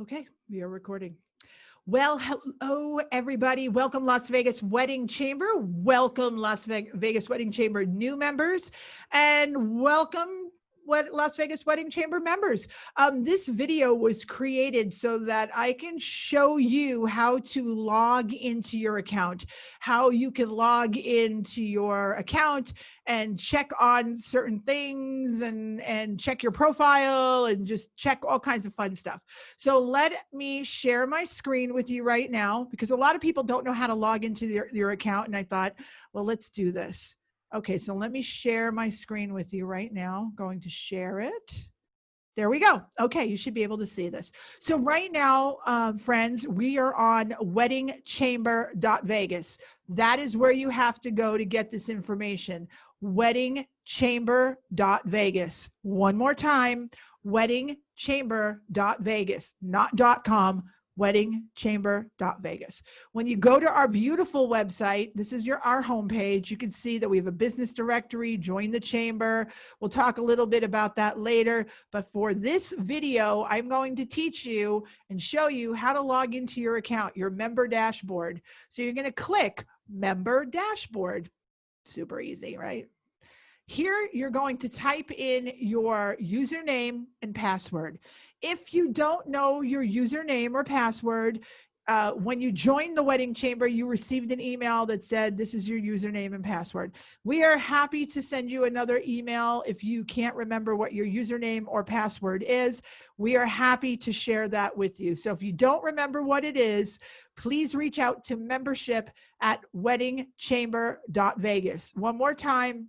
Okay, we are recording. Well, hello, everybody. Welcome, Las Vegas Wedding Chamber. Welcome, Vegas Wedding Chamber new members, and welcome, Las Vegas Wedding Chamber members. This video was created so that I can show you how to log into your account, how you can log into your account and check on certain things and check your profile and just check all kinds of fun stuff. So let me share my screen with you right now, because a lot of people don't know how to log into your account. And I thought, well, let's do this. Okay, so let me share my screen with you right now. I'm going to share it. There we go. Okay, you should be able to see this. So right now, friends, we are on weddingchamber.vegas. That is where you have to go to get this information. Weddingchamber.vegas. One more time, weddingchamber.vegas, not .com, weddingchamber.vegas. When you go to our beautiful website, this is our homepage. You can see that we have a business directory, join the chamber. We'll talk a little bit about that later. But for this video, I'm going to teach you and show you how to log into your account, your member dashboard. So you're going to click member dashboard. Super easy, right? Here, you're going to type in your username and password. If you don't know your username or password, when you joined the wedding chamber, you received an email that said, this is your username and password. We are happy to send you another email if you can't remember what your username or password is. We are happy to share that with you. So if you don't remember what it is, please reach out to membership@weddingchamber.vegas. One more time,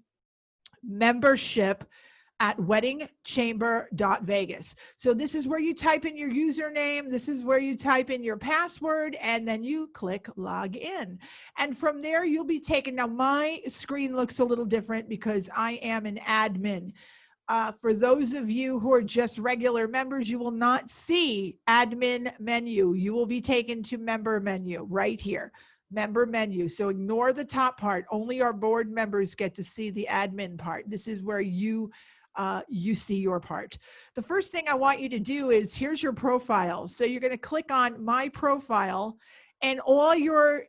membership@weddingchamber.vegas. So this is where you type in your username, this is where you type in your password, and then you click log in. And from there, you'll be taken. Now, my screen looks a little different because I am an admin. For those of you who are just regular members, you will not see admin menu. You will be taken to member menu right here. Member menu. So ignore the top part. Only our board members get to see the admin part. This is where you see your part. The first thing I want you to do is, here's your profile. So you're going to click on my profile, and all your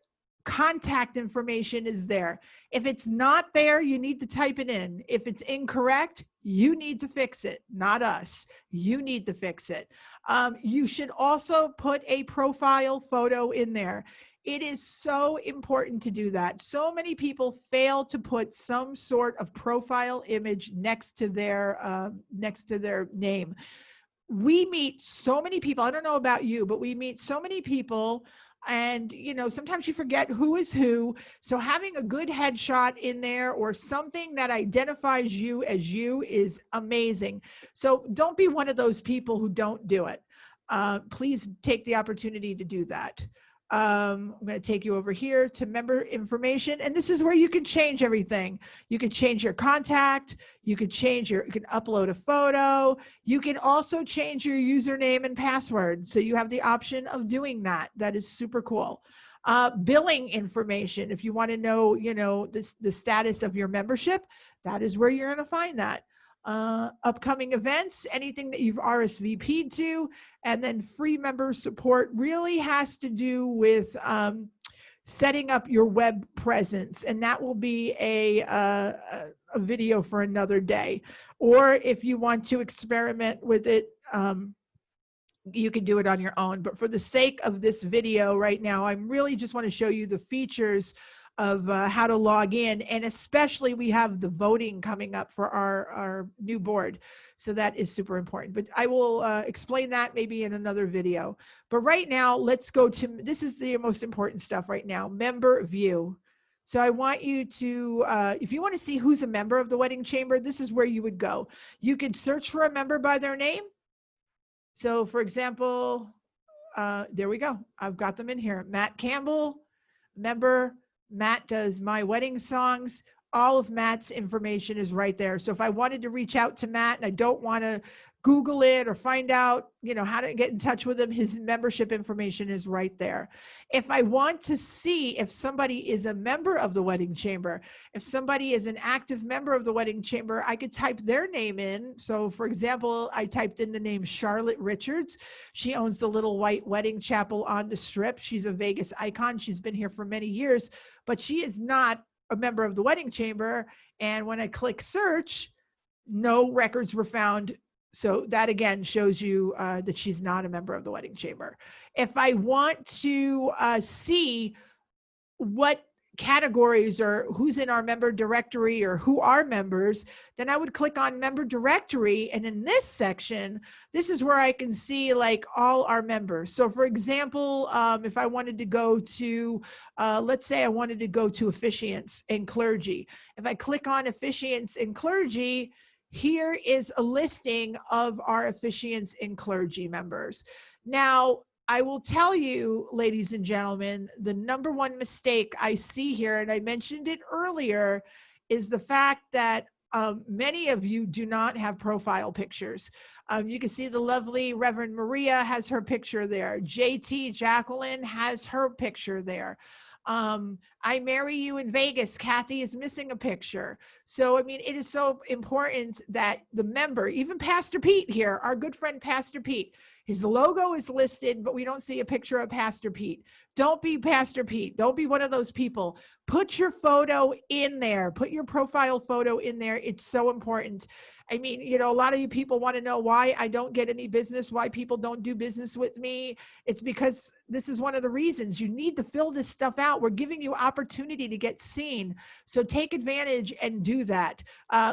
contact information is there. If it's not there, you need to type it in. If it's incorrect, you need to fix it, not us. You need to fix it. You should also put a profile photo in there. It is so important to do that. So many people fail to put some sort of profile image next to their name. We meet so many people. I don't know about you, but we meet so many people, and sometimes you forget who is who. So having a good headshot in there or something that identifies you as you is amazing. So don't be one of those people who don't do it. Please take the opportunity to do that. I'm going to take you over here to member information, and this is where you can change everything. You can change your contact, you can upload a photo, you can also change your username and password. So you have the option of doing that. That is super cool. Billing information. If you want to know, the status of your membership, that is where you're going to find that. Upcoming events, anything that you've RSVP'd to, and then free member support really has to do with setting up your web presence, and that will be a video for another day. Or if you want to experiment with it, you can do it on your own. But for the sake of this video right now, I really just want to show you the features of how to log in, and especially we have the voting coming up for our new board. So that is super important, but I will explain that maybe in another video. But right now, let's go to, this is the most important stuff right now, member view. So I want you to, if you want to see who's a member of the wedding chamber, this is where you would go. You could search for a member by their name. So for example, there we go. I've got them in here. Matt Campbell, member. Matt does my wedding songs. All of Matt's information is right there. So if I wanted to reach out to Matt and I don't want to Google it or find out, how to get in touch with him. His membership information is right there. If I want to see if somebody is a member of the wedding chamber, if somebody is an active member of the wedding chamber, I could type their name in. So for example, I typed in the name Charlotte Richards. She owns the Little White Wedding Chapel on the Strip. She's a Vegas icon. She's been here for many years, but she is not a member of the wedding chamber. And when I click search, no records were found. So that again shows you that she's not a member of the wedding chamber. If I want to see what categories or who's in our member directory or who are members, then I would click on member directory. And in this section, this is where I can see like all our members. So for example, if I wanted to go to, let's say I wanted to go to officiants and clergy. If I click on officiants and clergy, here is a listing of our officiants and clergy members. Now, I will tell you, ladies and gentlemen, the number one mistake I see here, and I mentioned it earlier, is the fact that many of you do not have profile pictures. You can see the lovely Reverend Maria has her picture there. JT Jacqueline has her picture there. I Marry You in Vegas, Kathy is missing a picture. So, I mean, it is so important that the member, even Pastor Pete here, our good friend Pastor Pete, his logo is listed, but we don't see a picture of Pastor Pete. Don't be Pastor Pete. Don't be one of those people. Put your photo in there. Put your profile photo in there. It's so important. I mean, a lot of you people want to know why I don't get any business, why people don't do business with me. It's because this is one of the reasons. You need to fill this stuff out. We're giving you opportunity to get seen. So take advantage and do that.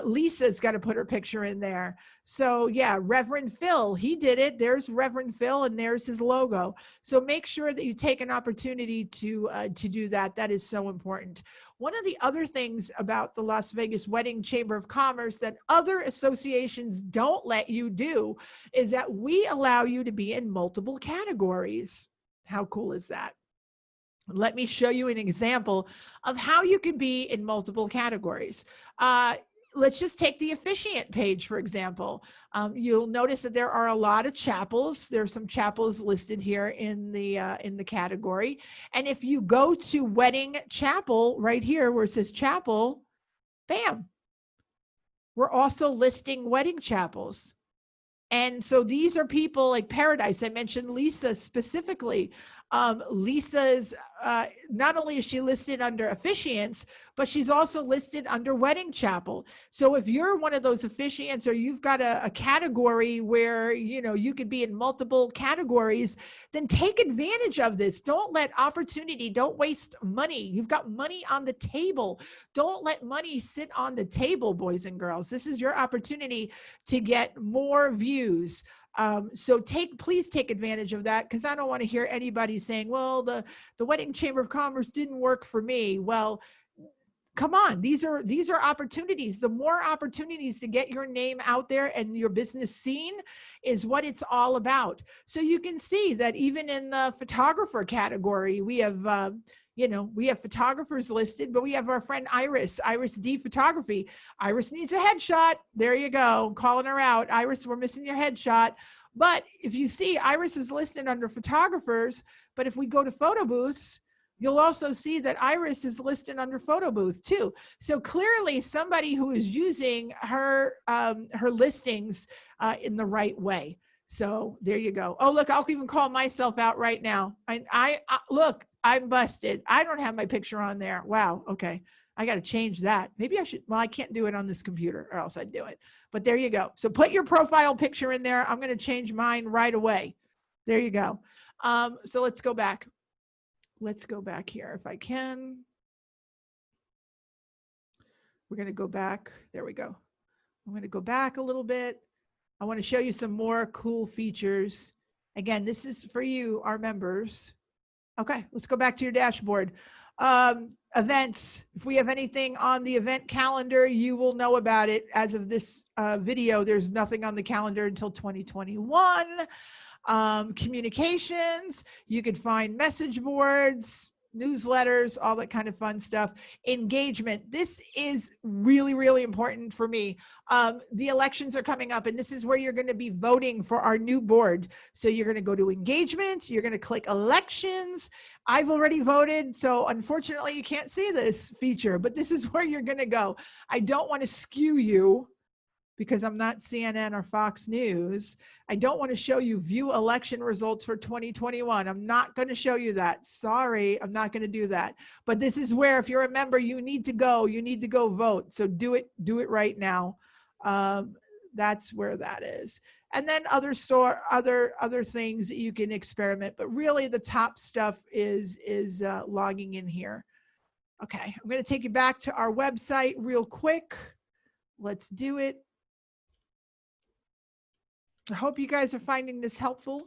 Lisa's got to put her picture in there. So yeah, Reverend Phil, he did it. There's Reverend Phil and there's his logo. So make sure that you take an opportunity to do that. That is so important. One of the other things about the Las Vegas Wedding Chamber of Commerce that other associations don't let you do is that we allow you to be in multiple categories. How cool is that? Let me show you an example of how you can be in multiple categories. Let's just take the officiant page, for example. You'll notice that there are a lot of chapels. There's some chapels listed here in the category. And if you go to wedding chapel right here where it says chapel, bam, we're also listing wedding chapels. And so these are people like Paradise. I mentioned Lisa specifically. Lisa's, not only is she listed under officiants, but she's also listed under wedding chapel. So if you're one of those officiants or you've got a category where, you could be in multiple categories, then take advantage of this. Don't let opportunity, don't waste money. You've got money on the table. Don't let money sit on the table, boys and girls. This is your opportunity to get more views. So please take advantage of that, because I don't want to hear anybody saying, well, the Wedding Chamber of Commerce didn't work for me. Well, come on, these are opportunities. The more opportunities to get your name out there and your business seen is what it's all about. So you can see that even in the photographer category, we have we have photographers listed, but we have our friend Iris D Photography. Iris needs a headshot. There you go. Calling her out. Iris, we're missing your headshot. But if you see, Iris is listed under photographers, but if we go to photo booths, you'll also see that Iris is listed under photo booth too. So clearly somebody who is using her listings in the right way. So there you go. Oh, look, I'll even call myself out right now. I look, I'm busted. I don't have my picture on there. Wow. Okay. I got to change that. Maybe I should. Well, I can't do it on this computer or else I'd do it. But there you go. So put your profile picture in there. I'm going to change mine right away. There you go. So let's go back. Let's go back here if I can. We're going to go back. There we go. I'm going to go back a little bit. I want to show you some more cool features. Again, this is for you, our members. Okay, let's go back to your dashboard. Events. If we have anything on the event calendar, you will know about it. As of this video, there's nothing on the calendar until 2021. Communications, you could find message boards, newsletters, all that kind of fun stuff. Engagement. This is really, really important for me. The elections are coming up, and this is where you're going to be voting for our new board. So you're going to go to engagement, you're going to click elections. I've already voted, so unfortunately you can't see this feature, but this is where you're going to go. I don't want to skew you because I'm not CNN or Fox News. I don't want to show you view election results for 2021. I'm not going to show you that. Sorry, I'm not going to do that. But this is where, if you're a member, you need to go vote. So do it right now. That's where that is. And then other things that you can experiment, but really the top stuff is logging in here. Okay, I'm going to take you back to our website real quick. Let's do it. I hope you guys are finding this helpful.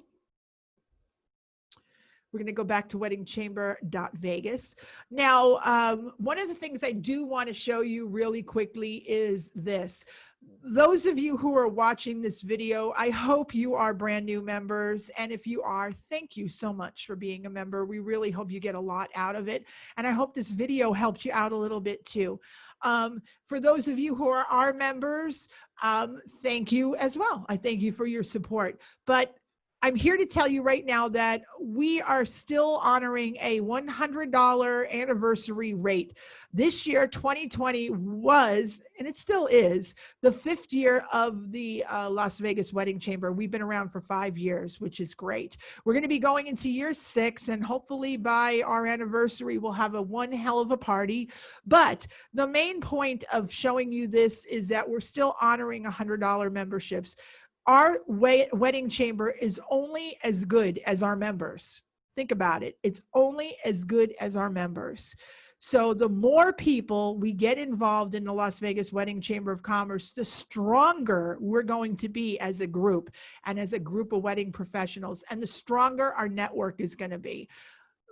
We're going to go back to weddingchamber.vegas. Now, one of the things I do want to show you really quickly is this. Those of you who are watching this video, I hope you are brand new members. And if you are, thank you so much for being a member. We really hope you get a lot out of it. And I hope this video helped you out a little bit too. For those of you who are our members, thank you as well. I thank you for your support. But I'm here to tell you right now that we are still honoring a $100 anniversary rate. This year, 2020 was, and it still is, the 5th year of the Las Vegas Wedding Chamber. We've been around for 5 years, which is great. We're going to be going into year 6, and hopefully by our anniversary, we'll have one hell of a party. But the main point of showing you this is that we're still honoring $100 memberships. Our wedding chamber is only as good as our members. Think about it. It's only as good as our members. So the more people we get involved in the Las Vegas Wedding Chamber of Commerce, the stronger we're going to be as a group and as a group of wedding professionals, and the stronger our network is going to be.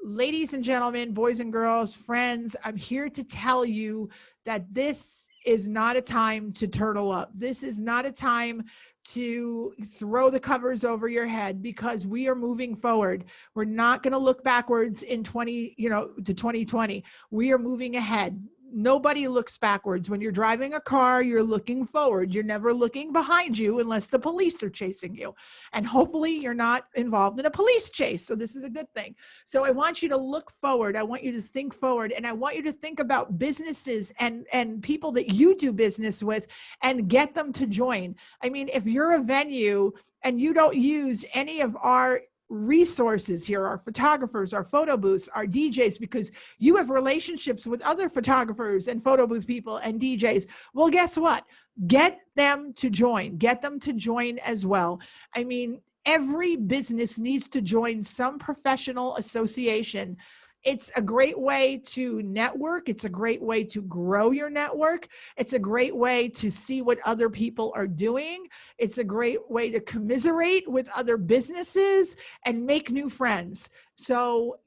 Ladies and gentlemen, boys and girls, friends, I'm here to tell you that this is not a time to turtle up. This is not a time to throw the covers over your head, because we are moving forward. We're not going to look backwards in to 2020. We are moving ahead. Nobody looks backwards. When you're driving a car, you're looking forward. You're never looking behind you unless the police are chasing you. And hopefully you're not involved in a police chase. So this is a good thing. So I want you to look forward. I want you to think forward. And I want you to think about businesses and people that you do business with and get them to join. I mean, if you're a venue and you don't use any of our resources here, our photographers, our photo booths, our DJs, because you have relationships with other photographers and photo booth people and DJs. Well, guess what? Get them to join. Get them to join as well. I mean, every business needs to join some professional association. It's a great way to network. It's a great way to grow your network. It's a great way to see what other people are doing. It's a great way to commiserate with other businesses and make new friends. So,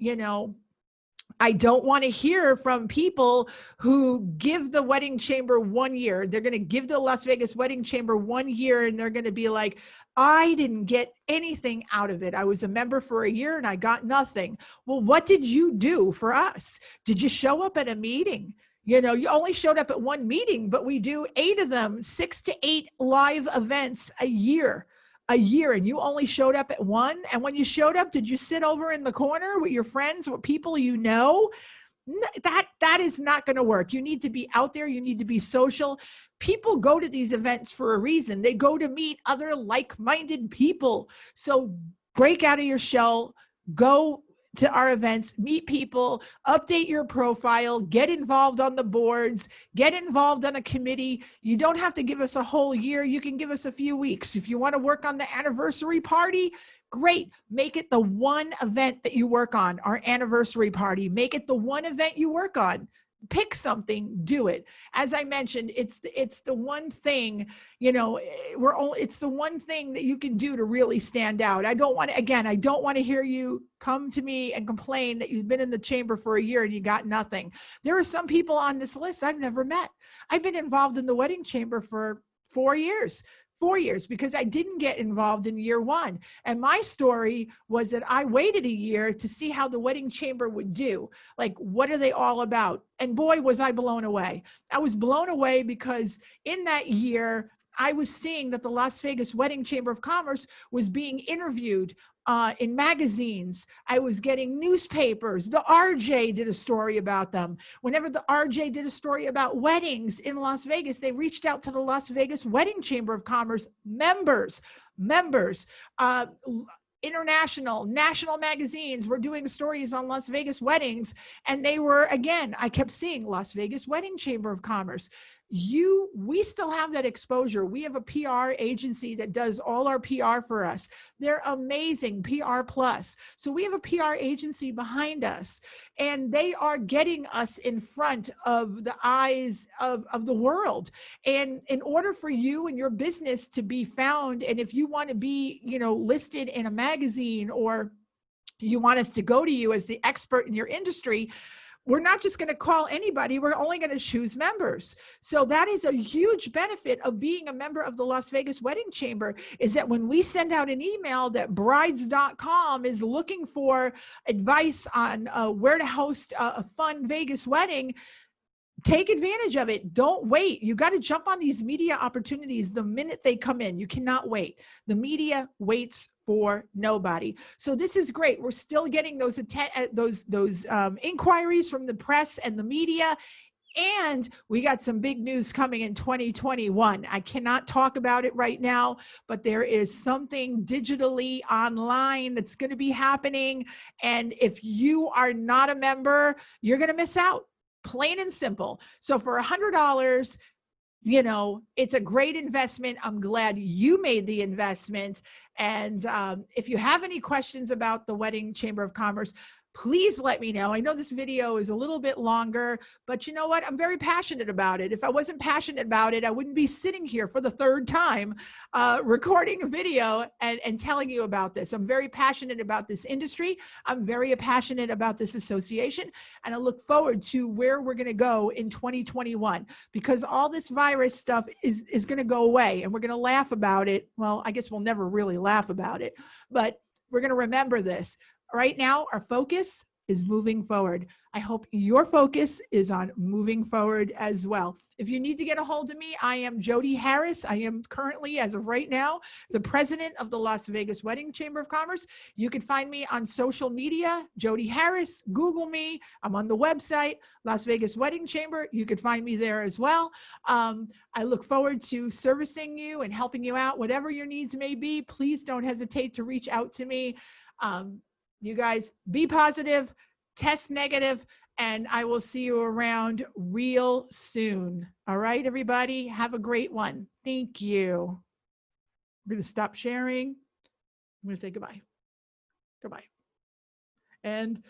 I don't want to hear from people who give the wedding chamber 1 year. They're going to give the Las Vegas Wedding Chamber 1 year, and they're going to be like, I didn't get anything out of it. I was a member for a year and I got nothing. Well, what did you do for us? Did you show up at a meeting? You only showed up at one meeting, but we do 8 of them, 6 to 8 live events a year, and you only showed up at one. And when you showed up, did you sit over in the corner with your friends, with people you know? That is not going to work. You need to be out there. You need to be social. People go to these events for a reason. They go to meet other like-minded people. So break out of your shell, go to our events, meet people, update your profile, get involved on the boards, get involved on a committee. You don't have to give us a whole year. You can give us a few weeks. If you want to work on the anniversary party, great. Make it the one event that you work on, our anniversary party. Make it the one event you work on. Pick something, do it. As I mentioned, it's the one thing, it's the one thing that you can do to really stand out. I don't want to hear you come to me and complain that you've been in the chamber for a year and you got nothing. There are some people on this list I've never met. I've been involved in the wedding chamber for 4 years. 4 years, because I didn't get involved in year one. And my story was that I waited a year to see how the wedding chamber would do. Like, what are they all about? And boy, was I blown away. I was blown away because in that year, I was seeing that the Las Vegas Wedding Chamber of Commerce was being interviewed in magazines. I was getting newspapers. The RJ did a story about them. Whenever the RJ did a story about weddings in Las Vegas, they reached out to the Las Vegas Wedding Chamber of Commerce members, international, national magazines were doing stories on Las Vegas weddings. And they were, again, I kept seeing Las Vegas Wedding Chamber of Commerce. We still have that exposure. We have a PR agency that does all our PR for us. They're amazing, PR Plus. So we have a PR agency behind us, and they are getting us in front of the eyes of the world. And in order for you and your business to be found, and if you want to be, listed in a magazine, or you want us to go to you as the expert in your industry, we're not just going to call anybody. We're only going to choose members. So that is a huge benefit of being a member of the Las Vegas Wedding Chamber, is that when we send out an email that brides.com is looking for advice on where to host a fun Vegas wedding, take advantage of it. Don't wait. You got to jump on these media opportunities the minute they come in. You cannot wait. The media waits for nobody. So this is great. We're still getting those inquiries from the press and the media. And we got some big news coming in 2021. I cannot talk about it right now, but there is something digitally online that's going to be happening. And if you are not a member, you're going to miss out. Plain and simple. So for $100, it's a great investment. I'm glad you made the investment. And if you have any questions about the Wedding Chamber of Commerce, please let me know. I know this video is a little bit longer, but you know what? I'm very passionate about it. If I wasn't passionate about it, I wouldn't be sitting here for the third time recording a video and telling you about this. I'm very passionate about this industry. I'm very passionate about this association, and I look forward to where we're going to go in 2021, because all this virus stuff is going to go away, and we're going to laugh about it. Well, I guess we'll never really laugh about it, but we're going to remember this. Right now, our focus is moving forward. I hope your focus is on moving forward as well. If you need to get a hold of me, I am Jody Harris. I am currently, as of right now, the president of the Las Vegas Wedding Chamber of Commerce. You can find me on social media, Jody Harris. Google me. I'm on the website, Las Vegas Wedding Chamber. You can find me there as well. I look forward to servicing you and helping you out. Whatever your needs may be, please don't hesitate to reach out to me. You guys be positive, test negative, and I will see you around real soon. All right, everybody, have a great one. Thank you. I'm going to stop sharing. I'm going to say goodbye. Goodbye. And